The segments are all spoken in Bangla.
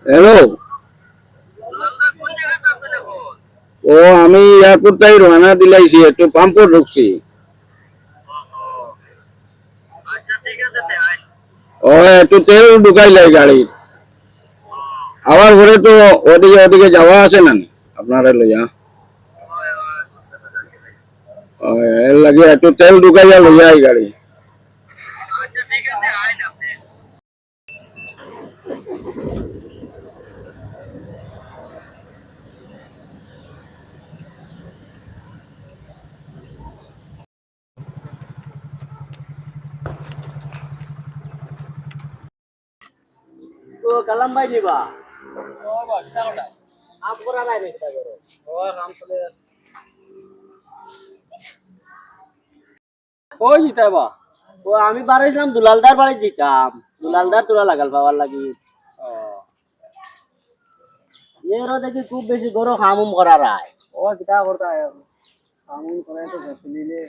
হ্যালো। ও আমি এয়ারপোর্ট থেকে রওনা দিলাইছি, একটু পাম্পর ঢুকছি। ও একটু তেল ঢুকাইলাই গাড়ি। আবার ঘরে তো ওদিকে ওদিকে যাওয়া আছে না আপনারা লইয়া। এর লাগে একটু তেল ঢুকাইয়া লইয়া এই গাড়ি। তো কালাম ভাই নিবা আপ করা নাই নাকি তা করো কাম চলে কই জিতাবা ও আমি বাড়াইছিলাম দুলালদার বাড়ি দিতাম দুলালদার তোরা লাগাল পাওয়ার লাগি ও এরও দেখি খুব বেশি গরো হামুম করা রায় ও কিতা করতা হামুম করে তো ফেসিলিলে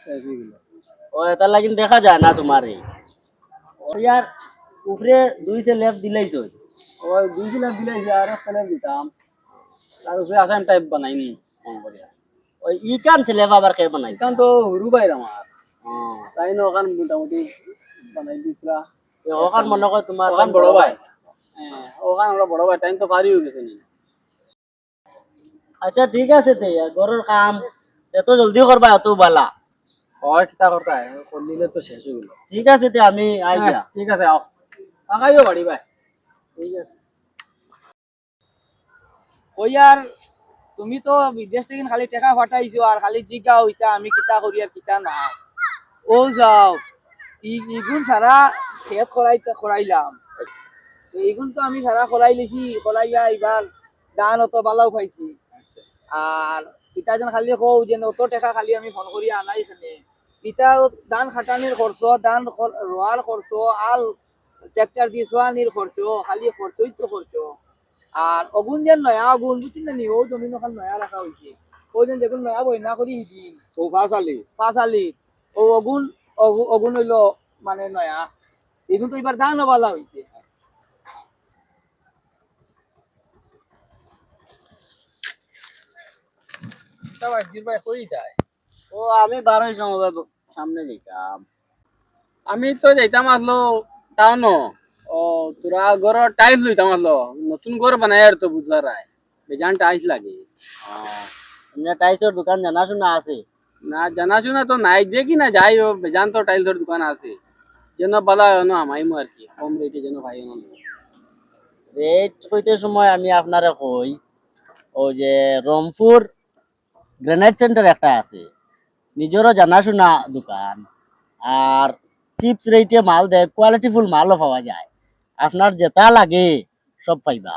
ফেসিলিলে ও এটা লাগি দেখা যায় না তোমারে ও ইয়ার উপরে দুইতে লেফট দিলেই তো ও দুইতে লেফট দিলেই আর একটা লেফট দিতাম তার উপরে আসাম টাইপ বানাইনি ফোন করিয়া ওই ইকান ছেলে বাবার কে বানাই ইকান তো রুবাই আমার তাই না ওখান মোটামুটি বানাই দিছিলা ওখান মনে কর তোমার ওখান বড় ভাই হ্যাঁ ওখান আমরা বড় ভাই টাইম তো পারি হয়ে গেছে নি আচ্ছা ঠিক আছে তে ঘরের কাম এত জলদি করবা এত বালা হয় কিতা করতা করলিলে তো শেষ হয়ে গেল ঠিক আছে তে আমি আই যা ঠিক আছে আও আগাইও বাড়ি ভাই ঠিক আছে ওই আর তুমি তো বিদেশ থেকে খালি টাকা পাঠাইছো আর খালি জিগা হইতা আমি কিতা করি আর কিতা না ও যাও ইগুন সারা শেষ করাইলাম এইগুন তো আমি সারা করাই লিখি করাইয়া এবার দান অত বালাও পাইছি আর ইটা যেন খালি কও যে অত টাকা খালি আমি ফোন করি আনাই এখানে ইটা দান খাটানির খরচ দান রোয়ার খরচ আল ট্রাক্টর দিয়ে সোয়ানির খরচ খালি খরচই তো খরচ আর অগুন যেন নয়া অগুন বুঝছি না নি ও জমিন ওখান নয়া রাখা হয়েছে ও যেন যেগুন নয়া বইনা করি হিদিন ও পাঁচালি ও অগুন অগুন হইলো মানে নয়া এগুন তো এবার দান বালা হয়েছে ও আমি বারোই সময় সামনে যেতাম আমি তো যাইতাম আসলো টাউন ও তোরা ঘর টাইলস লইতাম আসলো নতুন ঘর বানাই আর তো বুঝলা রায় বেজান টাইলস লাগে টাইলসের দোকান জানাশোনা আছে না জানাশোনা তো নাই দেখি না যাই ও বেজান তো টাইলসের দোকান আছে যেন বলা না আমাইমু আর কি কম রেটে যেন ভাই রেট কইতে সময় আমি আপনারে কই ও যে রংপুর গ্রেনাইট সেন্টার একটা আছে নিজেরও জানাশোনা দোকান আর চিপস রেটে মাল দেয় কোয়ালিটিফুল মালও পাওয়া যায় আপনার যেটা লাগে সব পাইবা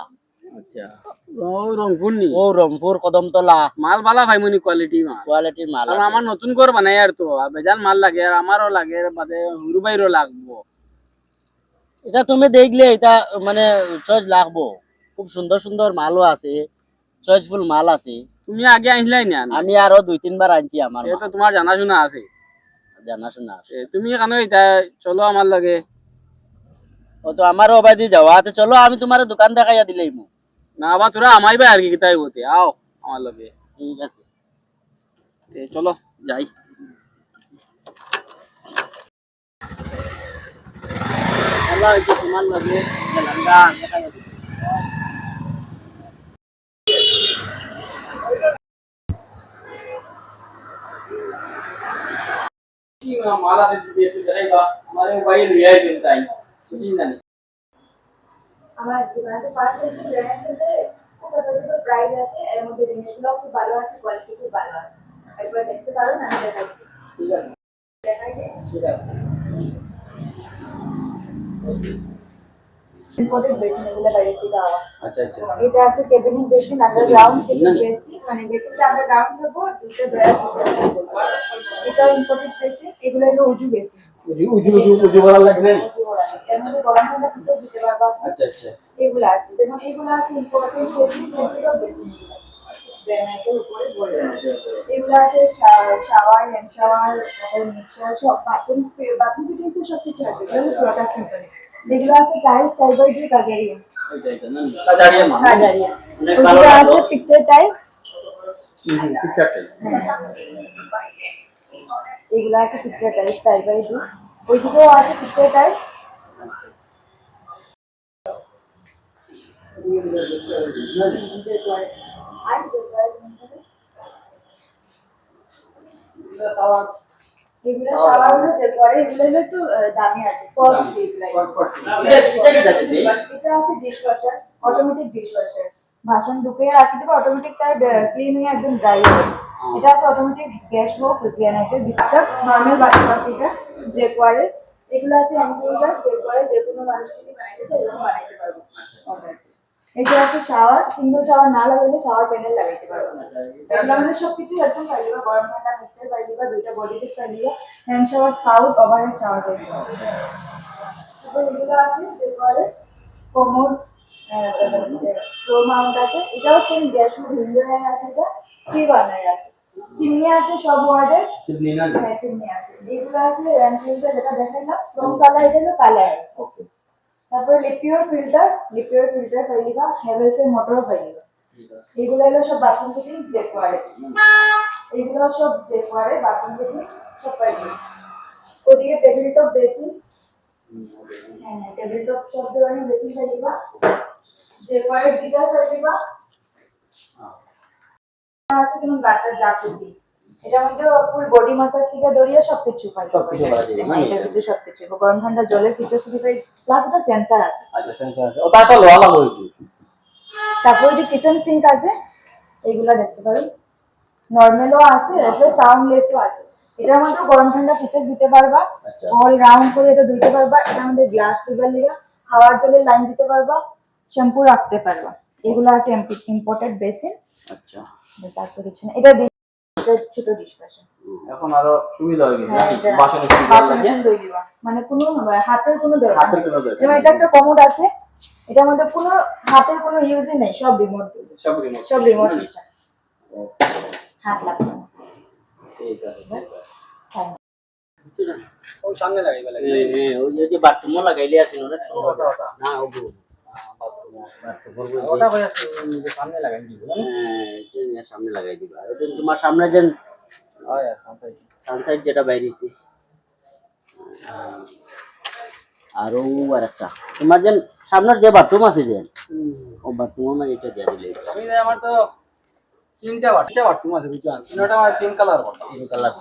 আচ্ছা ও রংপুর নি ও রংপুর কদমতলা মাল ভালো ভাই মনি কোয়ালিটি মাল আর আমার নতুন ঘর বানাই আর তো বেজান মাল লাগে আর আমারও লাগে বাদে হুরুবাইরও লাগবো এটা তুমি দেখলে এটা মানে চয়েস লাগবো খুব সুন্দর সুন্দর মালও আছে চয়েসফুল মাল আছে তুমি আগে আনলাই না আমি আরো দুই তিনবার আনছি আমার এটা তোমার জানাশোনা আছে জানাশোনা আছে তুমি কেন এটা চলো আমার লাগে ও তো আমারও অবাদি যাওয়া তো চলো আমি তোমার দোকান দেখাইয়া দিলেই মু না বা তোরা আমাই ভাই আর কি তাই হতে আও আমার লগে ঠিক আছে চলো যাই আল্লাহ কি তোমার লগে জানান্দা দেখাইয়া দিই কি মালা সে দিয়ে দেখাইবা আমারে ভাই লিয়াই দিন তাই বুঝিস না আমার দোকানে ফার্স্ট এসে গ্রেনাইট সেন্টারে খুব অ্যাফোর্ডেবল প্রাইস আছে এর মধ্যে জিনিসগুলো খুব ভালো আছে কোয়ালিটি খুব ভালো আছে একবার দেখতে পারো না আমি দেখাই ঠিক আছে দেখাই দিই ঠিক আছে ইম্পোর্টেড বেসিন এগুলো বাইরে থেকে আওয়া আচ্ছা আচ্ছা এটা আছে কেবিনিং বেসিন আন্ডারগ্রাউন্ড কেবিন বেসিন মানে বেসিনটা আন্ডারগ্রাউন্ড থাকবো দুটো ড্রয়ার সিস্টেম থাকবে এটা ইম্পোর্টেড বেসিন এগুলো হলো উজু বেসিন উজু বলা লাগছে এর মধ্যে গরম ঠান্ডা কিছু দিতে পারবা আচ্ছা আচ্ছা এগুলো আছে যেমন এগুলো আছে ইম্পোর্টেড বেসিন যেগুলো বেসিন গ্রানাইটের উপরে বলে এগুলো আছে শাওয়ার হ্যান্ড শাওয়ার তারপর মিক্সার সব বাথরুম ফিটিংস সব কিছু আছে এগুলো ফ্লোটাস কোম্পানি এগুলো আছে টাইলস 4x2 কাজারিয়া। এটা না কাজারিয়া মা কাজারিয়া। মানে ওইগুলো কালো আছে পিকচার টাইলস। পিকচারটা এগুলো আছে পিকচার টাইলস 4x2। ওইদিকেও আছে পিকচার টাইলস। আর এগুলো শাওয়ার হলো যে পরে এগুলো হলো একটু দামি আছে কস্টলি এটা আছে ডিশওয়াশার অটোমেটিক ডিশওয়াশার বাসন ঢুকিয়ে রাখতে দেবে অটোমেটিক তার ক্লিন হয়ে একদম ড্রাই হবে এটা আছে অটোমেটিক গ্যাস হোক গ্রানাইটের ভিতর নরমাল বাসন আছে এটা যে পরে এগুলো আছে এনক্লোজার যে পরে যে কোনো মানুষ যদি বানাইতে চায় এরকম বানাইতে পারবে এটা আছে শাওয়ার সিঙ্গেল শাওয়ার না লাগাইলে শাওয়ার প্যানেল লাগাইতে পারবে এগুলো আমাদের সবকিছু একদম পাইবা গরম ঠান্ডা মিক্সার পাইবা দুইটা বডি সেট পাইবা hand shower spout overhead shower পাইবা তারপর এগুলো আছে যে পরে কোমর ফ্লো মাউন্ট আছে এটাও সেম গ্যাস উইন্ডো আছে এটা থ্রি বার্নার আছে চিমনি আছে সব ওয়ার্ডের চিমনি না হ্যাঁ চিমনি আছে এগুলো আছে র্যাম্পিউজার যেটা দেখাইলাম ফ্রম কালার এটা হলো কালার ওকে তারপর লিপিওর ফিল্টার পাইবা হ্যাভেলস এর মোটর পাইবা এগুলো হলো সব বাথরুম ফিটিংস যে করে এগুলো সব যে করে বাথরুম ফিটিংস সব পাইবা ওদিকে টেবিল টপ বেসিন হ্যাঁ টেবিল টপ সব ধরনের বেসিন পাইবা যে করে গিজার পাইবা আছে যেমন গাটার জাকুজি এটার মধ্যে ফুল বডি ম্যাসাজ থেকে ধরিয়ে সবকিছু পাই সবকিছু করা যাবে না এটার ভিতরে সবকিছু গরম ঠান্ডা জলের ফিচার শুধু পাই প্লাস এটা সেন্সর আছে আচ্ছা সেন্সর আছে ও তারপর লোয়া লাগবে একটু তারপর যে কিচেন সিঙ্ক আছে এগুলা দেখতে পারেন নরমালও আছে তারপরে সাউন্ডলেসও আছে এটার মধ্যে গরম ঠান্ডা ফিচার দিতে পারবা আচ্ছা। অল রাউন্ড করে এটা ধুইতে পারবা এটার মধ্যে গ্লাস টিউবের লিগা খাওয়ার জলের লাইন দিতে পারবা শ্যাম্পু রাখতে পারবা এগুলো আছে ইম্পোর্টেড বেসিন আচ্ছা বেশ আর তো কিছু না এটা ছোট ডিশওয়াশার এখন আরো সুবিধা হয়ে গেছে হ্যাঁ, নাকি এটা বাসনের সুবিধা বাসন লাগে ধুই দিবা মানে কোনো হাতের কোনো দরকার হাতের কোনো দরকার যেমন এটা একটা কমোড আছে এটার মধ্যে কোনো হাতের কোনো ইউজই নেই সব রিমোট সব রিমোট সিস্টেম হাত লাগবে না ঠিক আছে বাস হ্যাঁ ওই সামনে লাগাইবা লাগে ওই যে বাথরুমও লাগাইলে আছে অনেক সুন্দর না ওগুলো ওটা কই নিজে সামনে লাগাই দিব এটা সামনে লাগাই দিবা এটা তোমার সামনে যে হয় সানসাইড যেটা বাইরেছি আরো আরেকটা তোমার যে সামনের যে বাথরুম আছে যে ও বাথরুম মানে এটা দিয়ে দিলে আমি আমার তো তিনটা বাথরুম আছে বুঝছেন তিনটা আমার তিন কালার বটা এই কালার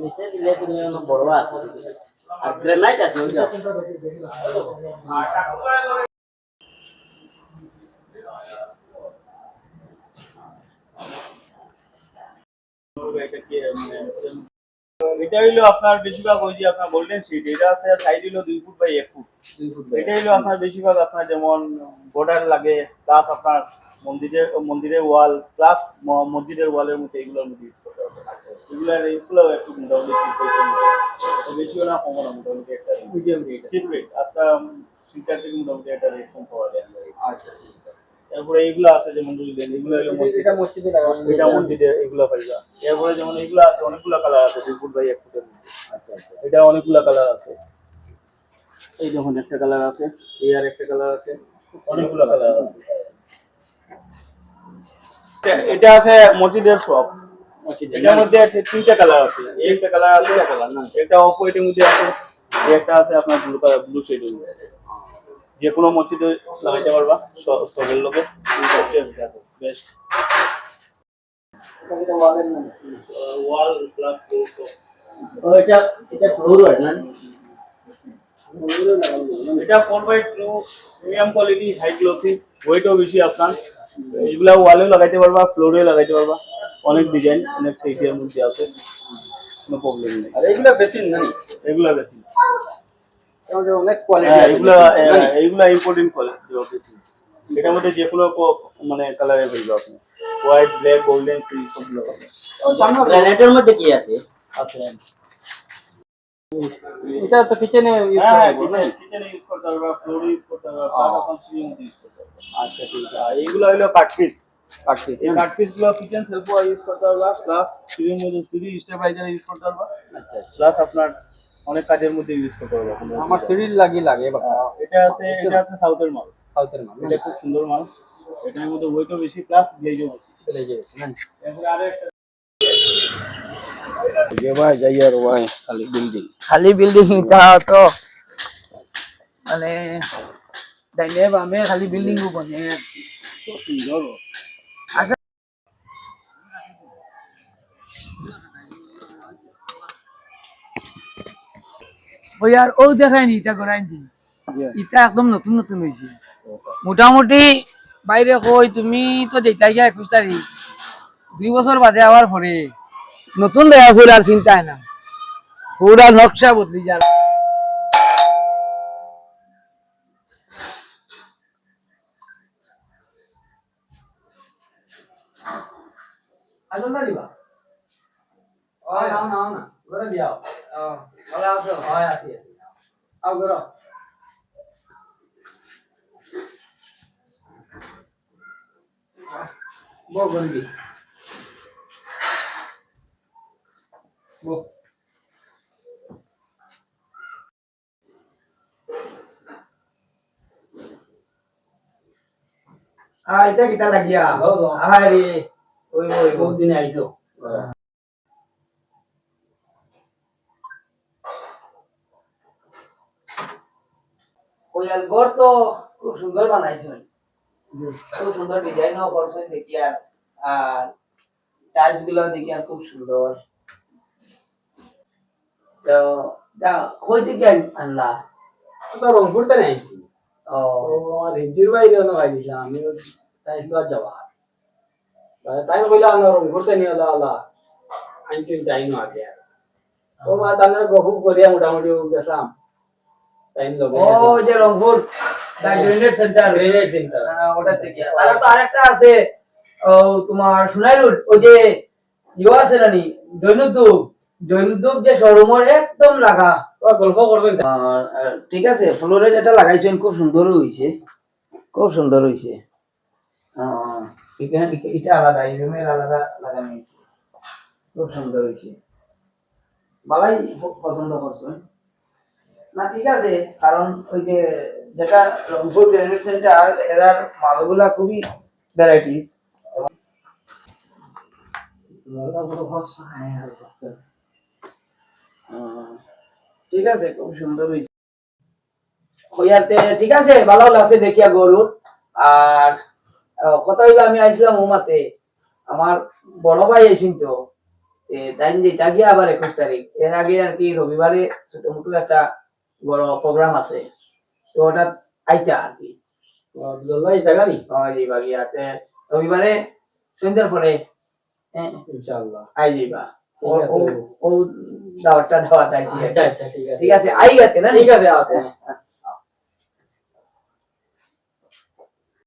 নিচে দিলে তুমি বড় আছে আর গ্রেনাইট আছে ওই যে এটা হইলো আপনার বেশিরভাগ ওই যে আপনার গোল্ডেন শিট এটা আছে সাইড হইলো 2 ফুট বাই 1 ফুট এটা হইলো আপনার বেশিরভাগ আপনার যেমন বর্ডার লাগে প্লাস আপনার মন্দিরের ওয়াল প্লাস মসজিদের ওয়ালের মধ্যে এগুলোর মধ্যে ইউজ করতে হবে এগুলোর রেঞ্জগুলো একটু মোটামুটি বেশি না কম না মোটামুটি একটা মিডিয়াম রেট চিপ রেট আচ্ছা ফিল্টার থেকে মোটামুটি একটা রেট কম পাওয়া যায় আচ্ছা ঠিক আছে তারপরে এইগুলো আছে যেমন এগুলো হলো এটা মসজিদে লাগানো এটা মসজিদে এগুলো পাইবা এরপরে যেমন এগুলো আছে অনেকগুলো কালার আছে 2 ফুট বাই 1 ফুটের মধ্যে আচ্ছা আচ্ছা এটা অনেকগুলো কালার আছে এই যখন একটা কালার আছে এই আর একটা কালার আছে অনেকগুলো কালার আছে এটা আছে মসজিদের সব এটার মধ্যে আছে তিনটা কালার আছে একটা কালার আছে একটা অফ হোয়াইটের মধ্যে আছে একটা আছে আপনার ব্লু শেডের মধ্যে যে কোনো মসজিদে লাগাইতে পারবা সবের লোকে বেস্ট ওয়াল প্লাস এটা এটা ফ্লোর হয় না এটা 4x2 premium quality high glossy ওয়েটও বেশি আপনার এগুলা ওয়ালেও লাগাইতে পারবা ফ্লোরেও লাগাইতে পারবা অনেক ডিজাইন অনেক সাইজের মধ্যে আছে কোনো প্রবলেম নেই আর এগুলা বেশিন নানি এগুলা বেশি আমাদের অনেক কোয়ালিটি হ্যাঁ এগুলা ইম্পর্টেন্ট কোয়ালিটি বেশি এটার মধ্যে যে কোনো মানে কালারে পাইবা আপনি হোয়াইট ব্ল্যাক গোল্ডেন সিল্ক সবগুলো পাবেন গ্রানাইটের মধ্যে কি আছে আচ্ছা এটা তো কিচেনে ইউজ হ্যাঁ করা যায় কিচেনে ইউজ করতে পারবা ফ্লোরে ইউজ করতে পারবা প্লাস আপনার সিলিং ইউজ করতে পারবা আচ্ছা ঠিক আছে এইগুলো হলো কাটপিস এই কাটপিস গুলো কিচেন সেলফও ইউজ করতে পারবা প্লাস সিলিং মধ্যে সিঁড়ি স্টেবিলাইজার ইউজ করতে পারবা আচ্ছা আচ্ছা প্লাস আপনার অনেক কাজের মধ্যে ইউজ করতে পারবো কোনো আমার অসুবিধা শরীর লাগে বাবা নেই। এটা আছে সাউথের মাল, সাউথের মাল এটা খুব সুন্দর মাল, এটার মধ্যে ওয়েটও বেশি প্লাস গ্লেজও বেশি। চলে যাবে না এরপরে আরো একটা যে ভাই যাই আর ভাই খালি বিল্ডিং খালি বিল্ডিং তা তো মানে ডাইনে বামে খালি বিল্ডিং বনে সুন্দর ওই আর ও দেখায়নি এটা করাইনি এটা একদম নতুন নতুন হয়েছে মোটামুটি বাইরে কই তুমি তো যেটাই গিয়া 21 তারিখ 2 বছর বাদে আবার পরে নতুন দেখা ফুল আর চিন্তা না পুরা নকশা বদলি যার আসল না দিবা ওই নাও না ঘরে দিও ভালো আছো হয় আছি আও ঘরে বো গন্ডি বো এটা কিটা লাগিয়া হলো। আরে ওই ওই বহুত দিন আইছো ওই আলবর তো খুব সুন্দর বানাইছেন খুব সুন্দর ডিজাইনও করছেন দেখি আর টাইলস গুলো দেখি আর খুব সুন্দর তো দা কই থেকে আনলা তো রংপুর তে নাই ও ও আমার হিজির বাইরে না ভাই দিছা আমি তাই তো যাবা তাই কইলা না রংপুর তে নিয়ে আলা আইন টাইম আগে ও মা তানে বহু করিয়া মোটামুটি গেছাম টাইম লগে ও ওই যে রংপুর দা গ্রেনেড সেন্টার গ্রেনেড সেন্টার ওটা থেকে আর তো আরেকটা আছে ও তোমার সোনাই রোড ওই যে ইয়ে আছে নানি জৈনুদ্দুব যে শোরুমের একদম লাগা ও গল্প করবেন ঠিক আছে ফ্লোরে যেটা লাগাইছেন খুব সুন্দর হইছে খুব সুন্দর হইছে এখানে এটা আলাদা এই রুমের আলাদা লাগানো হয়েছে খুব সুন্দর হইছে বালাই খুব পছন্দ করছেন না ঠিক আছে কারণ ওই যে যেটা রংপুর গ্রেনেড সেন্টার এরার মালগুলা খুবই ভ্যারাইটিস ঠিক আছে খুব সুন্দর হয়েছে হইয়াতে ঠিক আছে ভালো লাগছে দেখিয়া গরুর আর কথা হইলো আমি আইছিলাম ওমাতে আমার বড় ভাই আইসিন তো তাই যেটা গিয়ে আবার 21 তারিখ এর আগে আর কি রবিবারে ছোট মোটো একটা বড় প্রোগ্রাম আছে তো ওটা আইতা আর কি ললাই জাগানি ওই বাগিয়াতে রবিবারে সন্ধ্যার পরে ইনশাআল্লাহ আই যাইবা ও ও ও দাওয়াতটা দাওয়াত আইছি আচ্ছা আচ্ছা ঠিক আছে ঠিক আছে আই গেছে না ঠিক আছে আতে